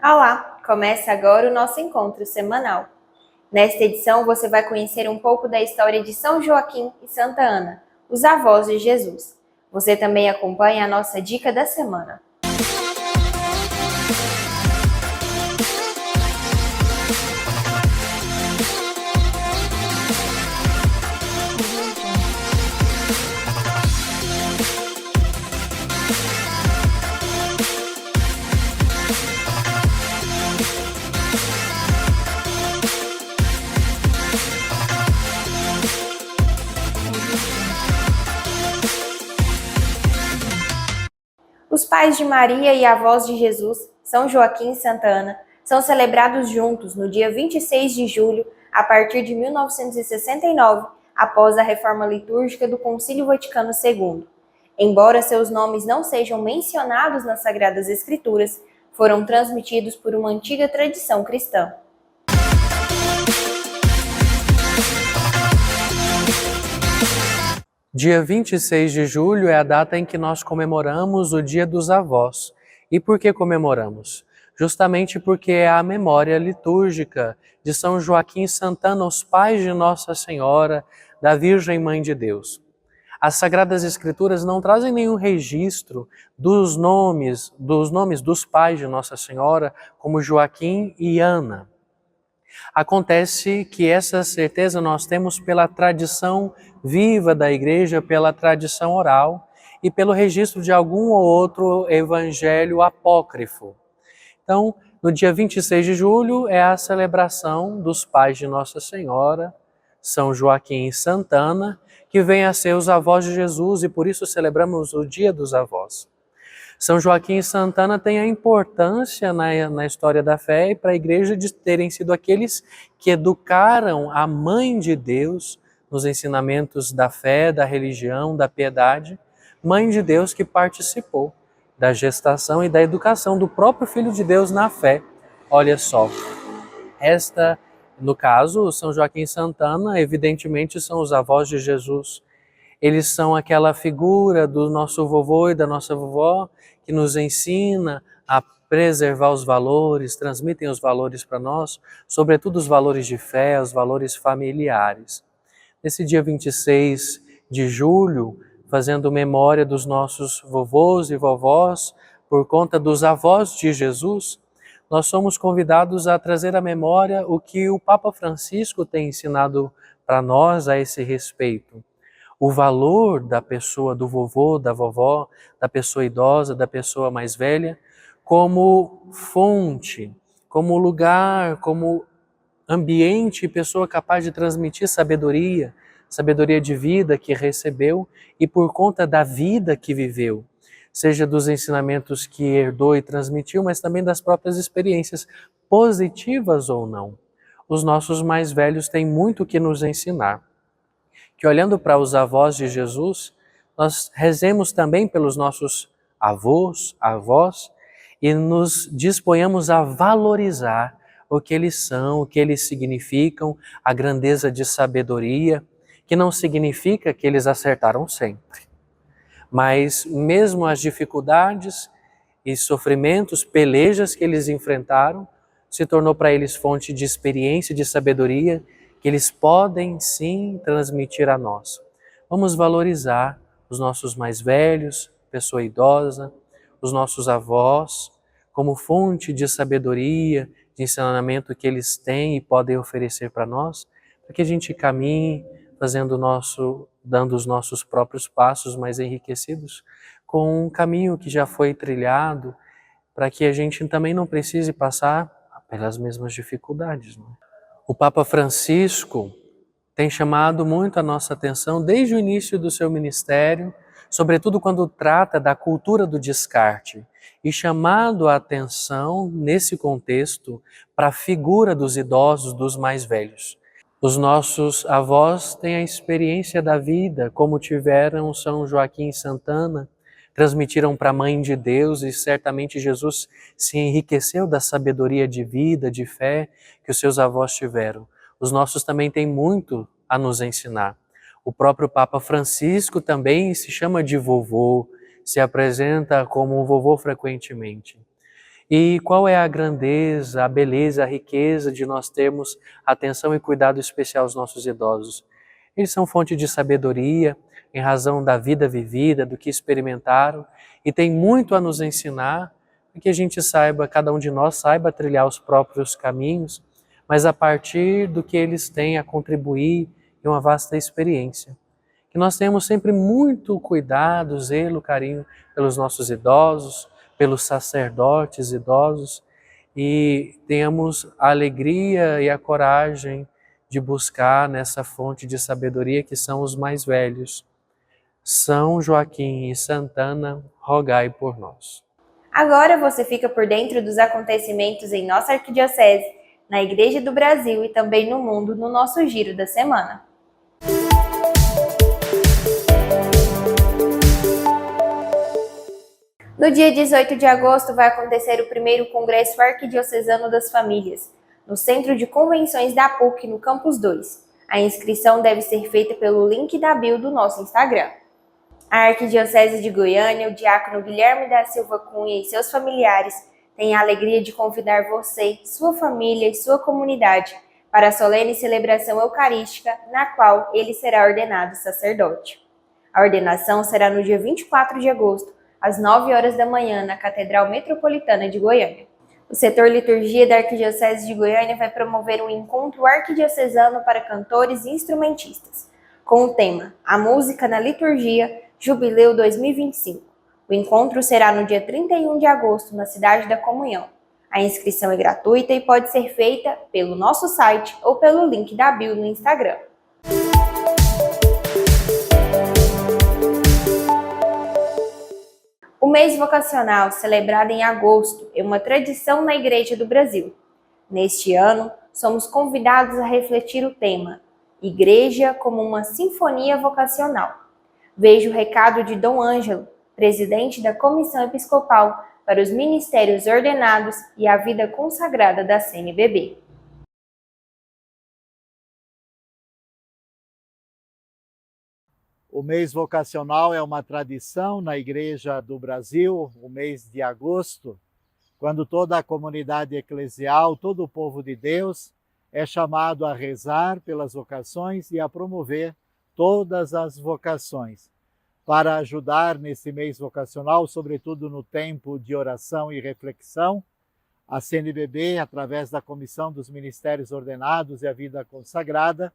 Olá! Começa agora o nosso encontro semanal. Nesta edição, você vai conhecer um pouco da história de São Joaquim e Santa Ana, os avós de Jesus. Você também acompanha a nossa dica da semana. Os pais de Maria e avós de Jesus, São Joaquim e Santa Ana, são celebrados juntos no dia 26 de julho, a partir de 1969, após a reforma litúrgica do Concílio Vaticano II. Embora seus nomes não sejam mencionados nas Sagradas Escrituras, foram transmitidos por uma antiga tradição cristã. Dia 26 de julho é a data em que nós comemoramos o Dia dos Avós. E por que comemoramos? Justamente porque é a memória litúrgica de São Joaquim e Santa Ana, os pais de Nossa Senhora, da Virgem Mãe de Deus. As Sagradas Escrituras não trazem nenhum registro dos nomes dos pais de Nossa Senhora, como Joaquim e Ana. Acontece que essa certeza nós temos pela tradição viva da Igreja, pela tradição oral e pelo registro de algum ou outro evangelho apócrifo. Então, no dia 26 de julho é a celebração dos pais de Nossa Senhora, São Joaquim e Santa Ana, que vêm a ser os avós de Jesus e por isso celebramos o Dia dos Avós. São Joaquim e Santa Ana têm a importância na história da fé e para a Igreja de terem sido aqueles que educaram a Mãe de Deus nos ensinamentos da fé, da religião, da piedade, Mãe de Deus que participou da gestação e da educação do próprio Filho de Deus na fé. Olha só, no caso, São Joaquim e Santa Ana, evidentemente são os avós de Jesus. Eles são aquela figura do nosso vovô e da nossa vovó que nos ensina a preservar os valores, transmitem os valores para nós, sobretudo os valores de fé, os valores familiares. Nesse dia 26 de julho, fazendo memória dos nossos vovôs e vovós, por conta dos avós de Jesus, nós somos convidados a trazer à memória o que o Papa Francisco tem ensinado para nós a esse respeito. O valor da pessoa, do vovô, da vovó, da pessoa idosa, da pessoa mais velha, como fonte, como lugar, como ambiente e pessoa capaz de transmitir sabedoria, sabedoria de vida que recebeu e por conta da vida que viveu, seja dos ensinamentos que herdou e transmitiu, mas também das próprias experiências, positivas ou não. Os nossos mais velhos têm muito que nos ensinar. Que olhando para os avós de Jesus, nós rezemos também pelos nossos avós e nos disponhamos a valorizar o que eles são, o que eles significam, a grandeza de sabedoria, que não significa que eles acertaram sempre. Mas mesmo as dificuldades e sofrimentos, pelejas que eles enfrentaram, se tornou para eles fonte de experiência, de sabedoria, que eles podem sim transmitir a nós. Vamos valorizar os nossos mais velhos, pessoa idosa, os nossos avós, como fonte de sabedoria, de ensinamento que eles têm e podem oferecer para nós, para que a gente caminhe dando os nossos próprios passos mais enriquecidos com um caminho que já foi trilhado, para que a gente também não precise passar pelas mesmas dificuldades, não é? O Papa Francisco tem chamado muito a nossa atenção desde o início do seu ministério, sobretudo quando trata da cultura do descarte, e chamado a atenção, nesse contexto, para a figura dos idosos, dos mais velhos. Os nossos avós têm a experiência da vida, como tiveram São Joaquim e Santa Ana, transmitiram para a Mãe de Deus e certamente Jesus se enriqueceu da sabedoria de vida, de fé que os seus avós tiveram. Os nossos também têm muito a nos ensinar. O próprio Papa Francisco também se chama de vovô, se apresenta como um vovô frequentemente. E qual é a grandeza, a beleza, a riqueza de nós termos atenção e cuidado especial aos nossos idosos? Eles são fonte de sabedoria, em razão da vida vivida, do que experimentaram, e tem muito a nos ensinar, para que a gente saiba, cada um de nós saiba trilhar os próprios caminhos, mas a partir do que eles têm a contribuir em uma vasta experiência. Que nós tenhamos sempre muito cuidado, zelo, carinho pelos nossos idosos, pelos sacerdotes idosos, e tenhamos a alegria e a coragem de buscar nessa fonte de sabedoria que são os mais velhos. São Joaquim e Santana, rogai por nós. Agora você fica por dentro dos acontecimentos em nossa arquidiocese, na Igreja do Brasil e também no mundo no nosso Giro da Semana. No dia 18 de agosto vai acontecer o primeiro Congresso Arquidiocesano das Famílias, no Centro de Convenções da PUC, no Campus 2. A inscrição deve ser feita pelo link da bio do nosso Instagram. A Arquidiocese de Goiânia, o diácono Guilherme da Silva Cunha e seus familiares têm a alegria de convidar você, sua família e sua comunidade para a solene celebração eucarística, na qual ele será ordenado sacerdote. A ordenação será no dia 24 de agosto, às 9 horas da manhã, na Catedral Metropolitana de Goiânia. O setor liturgia da Arquidiocese de Goiânia vai promover um encontro arquidiocesano para cantores e instrumentistas, com o tema A Música na Liturgia, Jubileu 2025. O encontro será no dia 31 de agosto, na Cidade da Comunhão. A inscrição é gratuita e pode ser feita pelo nosso site ou pelo link da bio no Instagram. O mês vocacional, celebrado em agosto, é uma tradição na Igreja do Brasil. Neste ano, somos convidados a refletir o tema Igreja como uma sinfonia vocacional. Veja o recado de Dom Ângelo, presidente da Comissão Episcopal para os Ministérios Ordenados e a Vida Consagrada da CNBB. O mês vocacional é uma tradição na Igreja do Brasil, o mês de agosto, quando toda a comunidade eclesial, todo o povo de Deus é chamado a rezar pelas vocações e a promover todas as vocações. Para ajudar nesse mês vocacional, sobretudo no tempo de oração e reflexão, a CNBB, através da Comissão dos Ministérios Ordenados e a Vida Consagrada,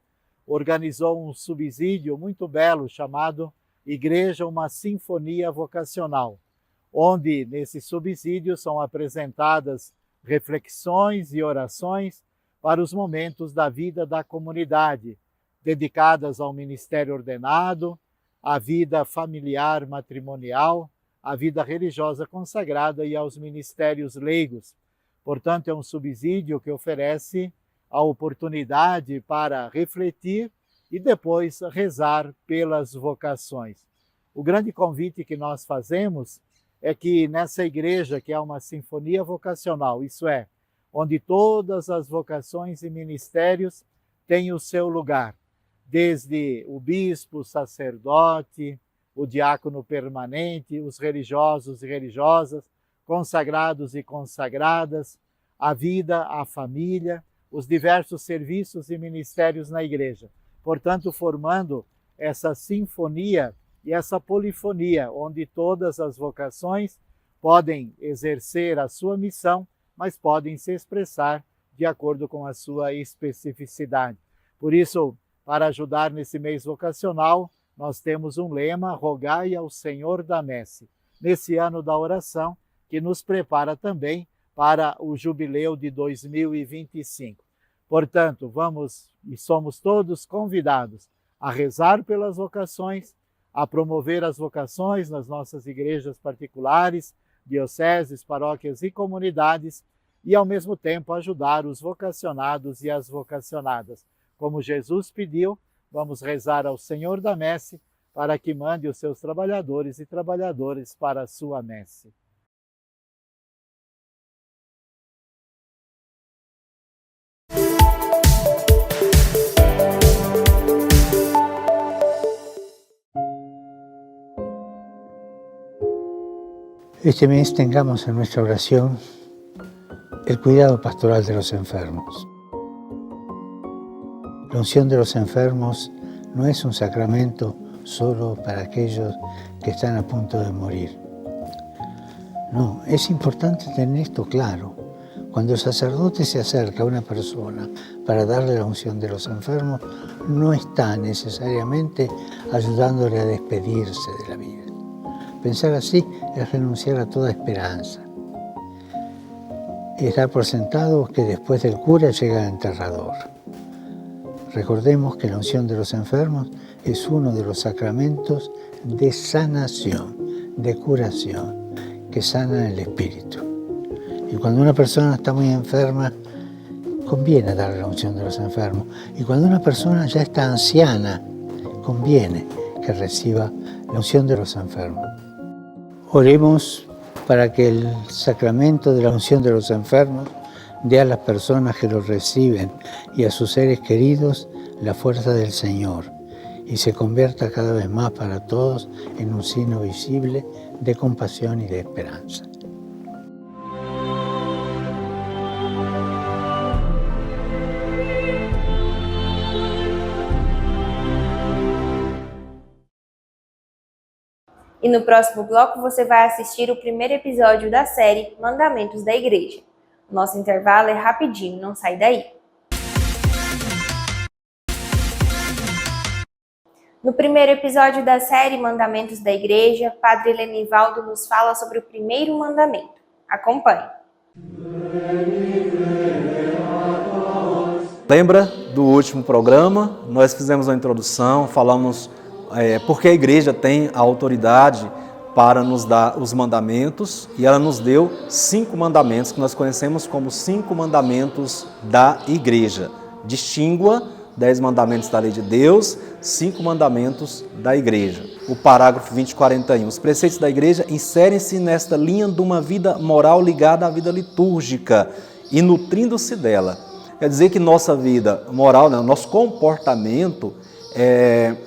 organizou um subsídio muito belo chamado Igreja, uma Sinfonia Vocacional, onde nesse subsídio são apresentadas reflexões e orações para os momentos da vida da comunidade, dedicadas ao ministério ordenado, à vida familiar matrimonial, à vida religiosa consagrada e aos ministérios leigos. Portanto, é um subsídio que oferece a oportunidade para refletir e depois rezar pelas vocações. O grande convite que nós fazemos é que nessa igreja, que é uma sinfonia vocacional, isso é, onde todas as vocações e ministérios têm o seu lugar, desde o bispo, o sacerdote, o diácono permanente, os religiosos e religiosas, consagrados e consagradas, a vida, a família, os diversos serviços e ministérios na igreja. Portanto, formando essa sinfonia e essa polifonia, onde todas as vocações podem exercer a sua missão, mas podem se expressar de acordo com a sua especificidade. Por isso, para ajudar nesse mês vocacional, nós temos um lema, rogai ao Senhor da Messe, nesse ano da oração, que nos prepara também para o jubileu de 2025. Portanto, vamos e somos todos convidados a rezar pelas vocações, a promover as vocações nas nossas igrejas particulares, dioceses, paróquias e comunidades, e ao mesmo tempo ajudar os vocacionados e as vocacionadas. Como Jesus pediu, vamos rezar ao Senhor da Messe para que mande os seus trabalhadores e trabalhadoras para a sua messe. Este mes tengamos en nuestra oración el cuidado pastoral de los enfermos. La unción de los enfermos no es un sacramento solo para aquellos que están a punto de morir. No, es importante tener esto claro. Cuando el sacerdote se acerca a una persona para darle la unción de los enfermos, no está necesariamente ayudándole a despedirse de la vida. Pensar así es renunciar a toda esperanza. Es dar por sentado que después del cura llega el enterrador. Recordemos que la unción de los enfermos es uno de los sacramentos de sanación, de curación, que sana el espíritu. Y cuando una persona está muy enferma, conviene darle la unción de los enfermos. Y cuando una persona ya está anciana, conviene que reciba la unción de los enfermos. Oremos para que el sacramento de la unción de los enfermos dé a las personas que lo reciben y a sus seres queridos la fuerza del Señor y se convierta cada vez más para todos en un signo visible de compasión y de esperanza. E no próximo bloco você vai assistir o primeiro episódio da série Mandamentos da Igreja. O nosso intervalo é rapidinho, não sai daí. No primeiro episódio da série Mandamentos da Igreja, Padre Lenivaldo nos fala sobre o primeiro mandamento. Acompanhe. Lembra do último programa? Nós fizemos uma introdução, falamos porque a igreja tem a autoridade para nos dar os mandamentos e ela nos deu 5 mandamentos que nós conhecemos como 5 mandamentos da igreja. Distingua 10 mandamentos da lei de Deus, 5 mandamentos da igreja. O parágrafo 2041. Os preceitos da igreja inserem-se nesta linha de uma vida moral ligada à vida litúrgica e nutrindo-se dela. Quer dizer que nossa vida moral, né, nosso comportamento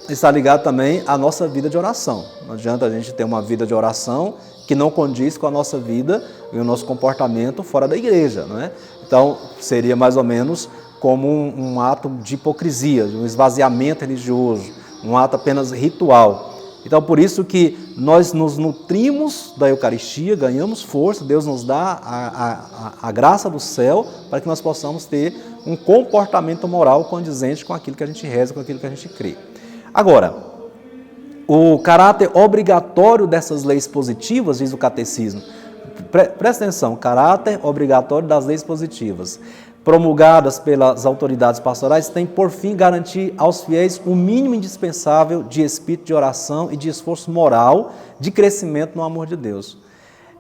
está ligado também à nossa vida de oração. Não adianta a gente ter uma vida de oração que não condiz com a nossa vida e o nosso comportamento fora da igreja, não é? Então, seria mais ou menos como um ato de hipocrisia, de um esvaziamento religioso, um ato apenas ritual. Então, por isso que nós nos nutrimos da Eucaristia, ganhamos força, Deus nos dá a graça do céu para que nós possamos ter um comportamento moral condizente com aquilo que a gente reza, com aquilo que a gente crê. Agora, o caráter obrigatório dessas leis positivas, diz o Catecismo, presta atenção, caráter obrigatório das leis positivas, promulgadas pelas autoridades pastorais, tem por fim garantir aos fiéis o mínimo indispensável de espírito de oração e de esforço moral de crescimento no amor de Deus.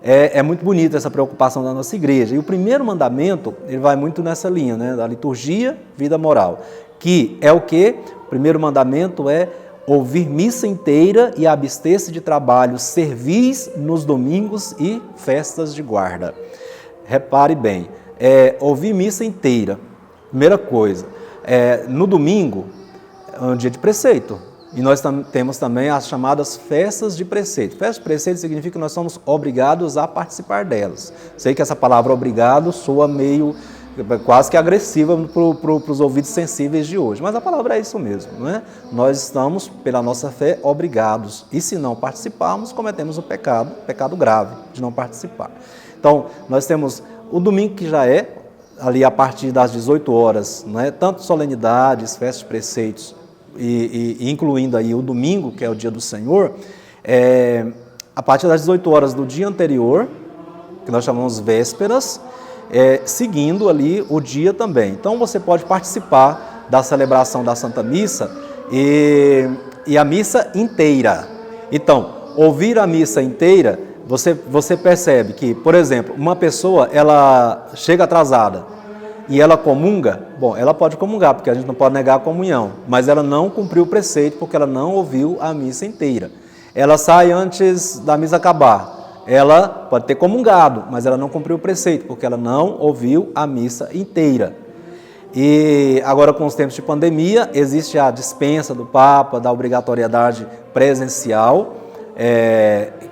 É muito bonita essa preocupação da nossa igreja. E o primeiro mandamento, ele vai muito nessa linha, né, da liturgia, vida moral, que é o quê? O primeiro mandamento é ouvir missa inteira e abster-se de trabalhos servis nos domingos e festas de guarda. Repare bem, ouvir missa inteira, primeira coisa. No domingo é um dia de preceito. E nós temos também as chamadas festas de preceito. Festas de preceito significa que nós somos obrigados a participar delas. Sei que essa palavra obrigado soa meio, quase que agressiva para os ouvidos sensíveis de hoje, mas a palavra é isso mesmo, não é? Nós estamos, pela nossa fé, obrigados. E se não participarmos, cometemos o pecado grave de não participar. Então, nós temos o domingo que já é, ali a partir das 18 horas, não é? Tanto solenidades, festas de preceitos, e incluindo aí o domingo, que é o dia do Senhor, a partir das 18 horas do dia anterior, que nós chamamos vésperas, seguindo ali o dia também. Então você pode participar da celebração da Santa Missa e a missa inteira. Então, ouvir a missa inteira, você percebe que, por exemplo, uma pessoa ela chega atrasada, e ela comunga, bom, ela pode comungar, porque a gente não pode negar a comunhão, mas ela não cumpriu o preceito, porque ela não ouviu a missa inteira. Ela sai antes da missa acabar, ela pode ter comungado, mas ela não cumpriu o preceito, porque ela não ouviu a missa inteira. E agora, com os tempos de pandemia, existe a dispensa do Papa, da obrigatoriedade presencial,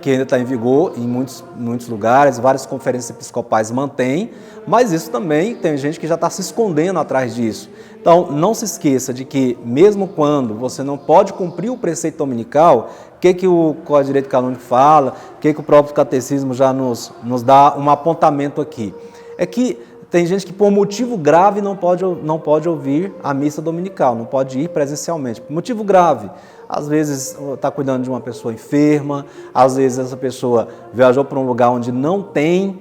que ainda está em vigor em muitos lugares, várias conferências episcopais mantêm, mas isso também tem gente que já está se escondendo atrás disso. Então, não se esqueça de que, mesmo quando você não pode cumprir o preceito dominical, o que o Código de Direito Canônico fala, o que o próprio Catecismo já nos dá um apontamento aqui, é que tem gente que por motivo grave não pode ouvir a missa dominical, não pode ir presencialmente. Por motivo grave, às vezes está cuidando de uma pessoa enferma, às vezes essa pessoa viajou para um lugar onde não tem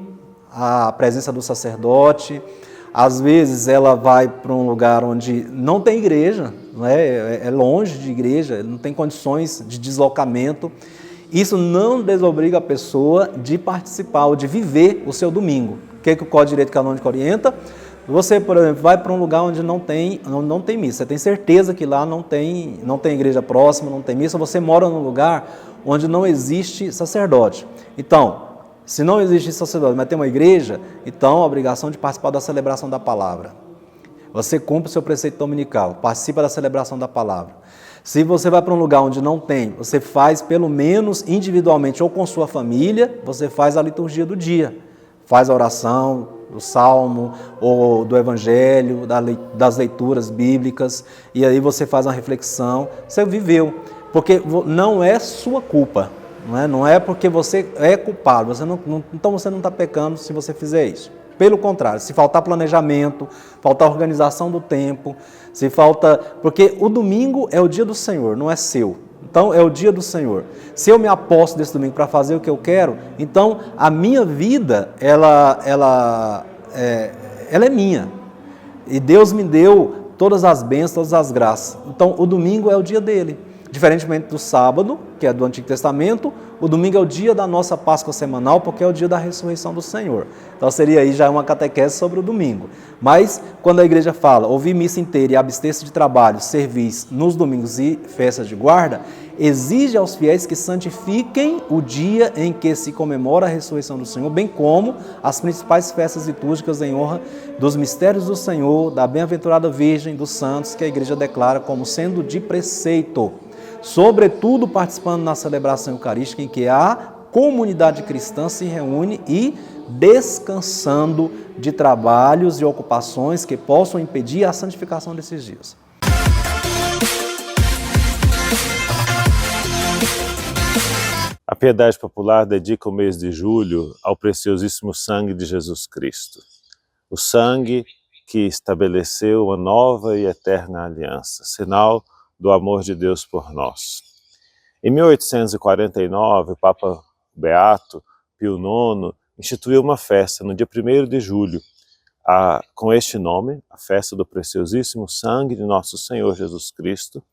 a presença do sacerdote, às vezes ela vai para um lugar onde não tem igreja, né? É longe de igreja, não tem condições de deslocamento. Isso não desobriga a pessoa de participar ou de viver o seu domingo. O que o Código de Direito Canônico orienta? Você, por exemplo, vai para um lugar onde não tem missa, você tem certeza que lá não tem igreja próxima, não tem missa, você mora num lugar onde não existe sacerdote. Então, se não existe sacerdote, mas tem uma igreja, então a obrigação de participar da celebração da palavra. Você cumpre o seu preceito dominical, participa da celebração da palavra. Se você vai para um lugar onde não tem, você faz pelo menos individualmente ou com sua família, você faz a liturgia do dia. Faz a oração do salmo ou do evangelho, das leituras bíblicas, e aí você faz uma reflexão, você viveu, porque não é sua culpa, não é porque você é culpado, então você não está pecando se você fizer isso. Pelo contrário, se faltar planejamento, faltar organização do tempo, porque o domingo é o dia do Senhor, não é seu. Então é o dia do Senhor. Se eu me aposto desse domingo para fazer o que eu quero, então a minha vida ela é minha. E Deus me deu todas as bênçãos, todas as graças. Então o domingo é o dia dele. Diferentemente do sábado, que é do Antigo Testamento, o domingo é o dia da nossa Páscoa semanal, porque é o dia da ressurreição do Senhor. Então seria aí já uma catequese sobre o domingo. Mas quando a igreja fala, ouvir missa inteira e abster-se de trabalho, servis nos domingos e festas de guarda, exige aos fiéis que santifiquem o dia em que se comemora a ressurreição do Senhor, bem como as principais festas litúrgicas em honra dos mistérios do Senhor, da bem-aventurada Virgem, dos santos, que a igreja declara como sendo de preceito. Sobretudo participando na celebração eucarística em que a comunidade cristã se reúne e descansando de trabalhos e ocupações que possam impedir a santificação desses dias. A piedade popular dedica o mês de julho ao preciosíssimo sangue de Jesus Cristo. O sangue que estabeleceu uma nova e eterna aliança, sinal do amor de Deus por nós. Em 1849, o Papa Beato Pio IX instituiu uma festa no dia 1º de julho, com este nome, a festa do preciosíssimo sangue de nosso Senhor Jesus Cristo,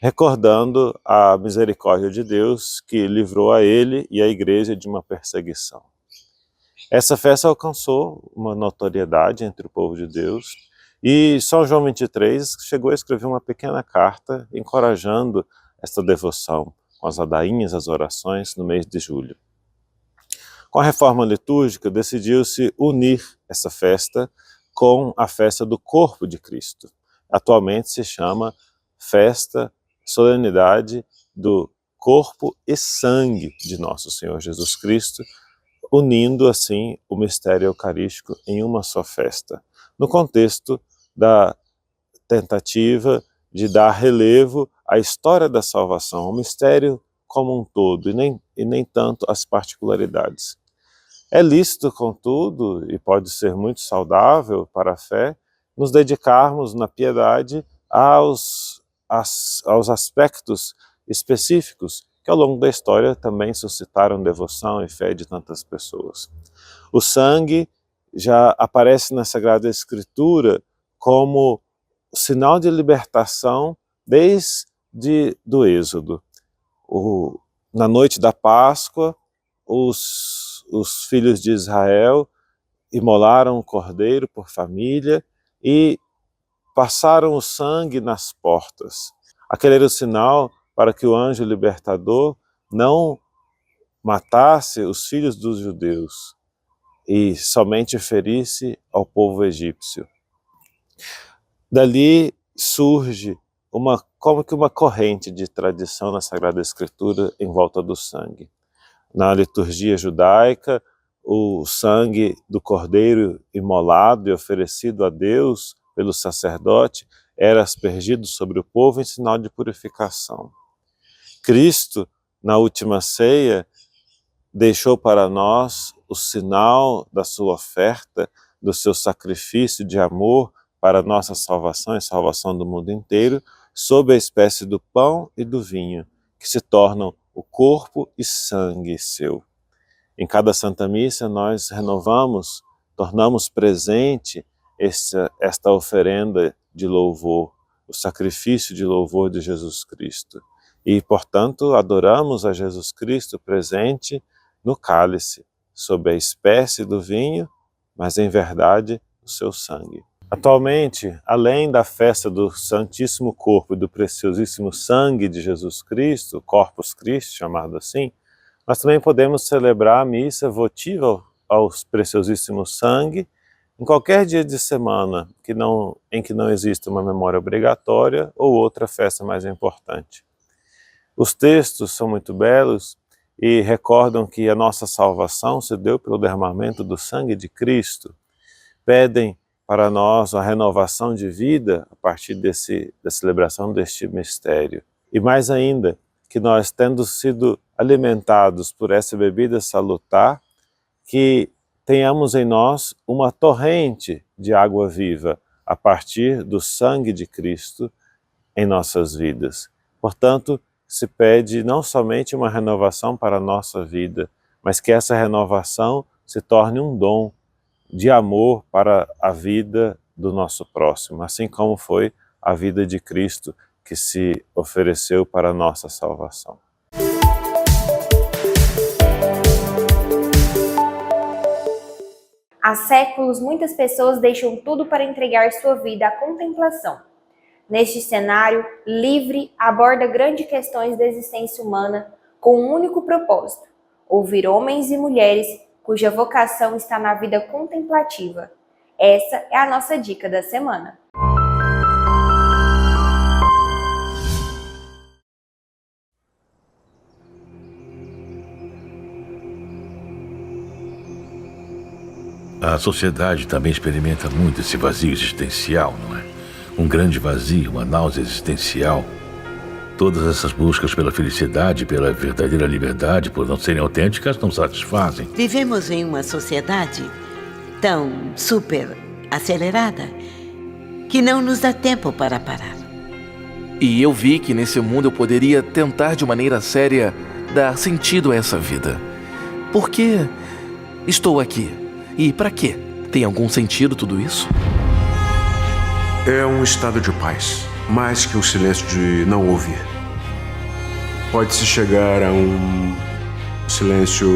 recordando a misericórdia de Deus que livrou a ele e a igreja de uma perseguição. Essa festa alcançou uma notoriedade entre o povo de Deus e São João XXIII chegou a escrever uma pequena carta encorajando esta devoção com as ladainhas, as orações no mês de julho. Com a reforma litúrgica, decidiu-se unir essa festa com a festa do corpo de Cristo. Atualmente se chama Festa, Solenidade do Corpo e Sangue de Nosso Senhor Jesus Cristo, unindo assim o mistério eucarístico em uma só festa, no contexto da tentativa de dar relevo à história da salvação, ao mistério como um todo, e nem tanto às particularidades. É lícito, contudo, e pode ser muito saudável para a fé, nos dedicarmos na piedade aos aspectos específicos que ao longo da história também suscitaram devoção e fé de tantas pessoas. O sangue já aparece na Sagrada Escritura como sinal de libertação desde o Êxodo. Na noite da Páscoa, os filhos de Israel imolaram o cordeiro por família e passaram o sangue nas portas. Aquele era o sinal para que o anjo libertador não matasse os filhos dos judeus e somente ferisse ao povo egípcio. Dali surge como que uma corrente de tradição na Sagrada Escritura em volta do sangue. Na liturgia judaica, o sangue do cordeiro imolado e oferecido a Deus pelo sacerdote era aspergido sobre o povo em sinal de purificação. Cristo, na última ceia, deixou para nós o sinal da sua oferta, do seu sacrifício de amor para a nossa salvação e salvação do mundo inteiro, sob a espécie do pão e do vinho, que se tornam o corpo e sangue seu. Em cada Santa Missa nós renovamos, tornamos presente esta oferenda de louvor, o sacrifício de louvor de Jesus Cristo. E, portanto, adoramos a Jesus Cristo presente no cálice, sob a espécie do vinho, mas em verdade o seu sangue. Atualmente, além da festa do Santíssimo Corpo e do Preciosíssimo Sangue de Jesus Cristo, Corpus Christi, chamado assim, nós também podemos celebrar a missa votiva ao Preciosíssimo Sangue em qualquer dia de semana em que não exista uma memória obrigatória ou outra festa mais importante. Os textos são muito belos e recordam que a nossa salvação se deu pelo derramamento do sangue de Cristo. Pedem para nós a renovação de vida a partir da celebração deste mistério. E mais ainda, que nós, tendo sido alimentados por essa bebida salutar, que tenhamos em nós uma torrente de água viva a partir do sangue de Cristo em nossas vidas. Portanto, se pede não somente uma renovação para a nossa vida, mas que essa renovação se torne um dom de amor para a vida do nosso próximo, assim como foi a vida de Cristo que se ofereceu para a nossa salvação. Há séculos, muitas pessoas deixam tudo para entregar sua vida à contemplação. Neste cenário, Livre aborda grandes questões da existência humana com um único propósito: ouvir homens e mulheres cuja vocação está na vida contemplativa. Essa é a nossa dica da semana. A sociedade também experimenta muito esse vazio existencial, não é? Um grande vazio, uma náusea existencial. Todas essas buscas pela felicidade, pela verdadeira liberdade, por não serem autênticas, não satisfazem. Vivemos em uma sociedade tão super acelerada que não nos dá tempo para parar. E eu vi que nesse mundo eu poderia tentar de maneira séria dar sentido a essa vida. Por que estou aqui? E para quê? Tem algum sentido tudo isso? É um estado de paz, mais que um silêncio de não ouvir. Pode-se chegar a um silêncio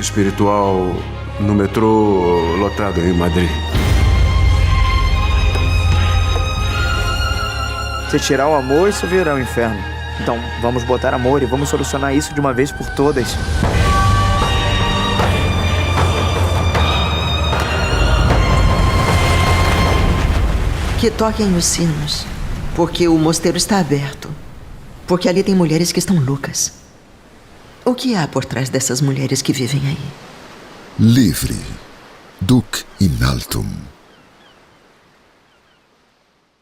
espiritual no metrô lotado em Madrid. Se tirar o amor, isso virá o inferno. Então, vamos botar amor e vamos solucionar isso de uma vez por todas. Que toquem os sinos, porque o mosteiro está aberto. Porque ali tem mulheres que estão loucas. O que há por trás dessas mulheres que vivem aí? Livre, Duc in Altum.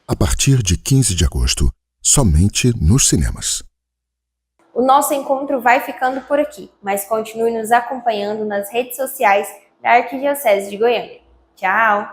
A partir de 15 de agosto, somente nos cinemas. O nosso encontro vai ficando por aqui, mas continue nos acompanhando nas redes sociais da Arquidiocese de Goiânia. Tchau!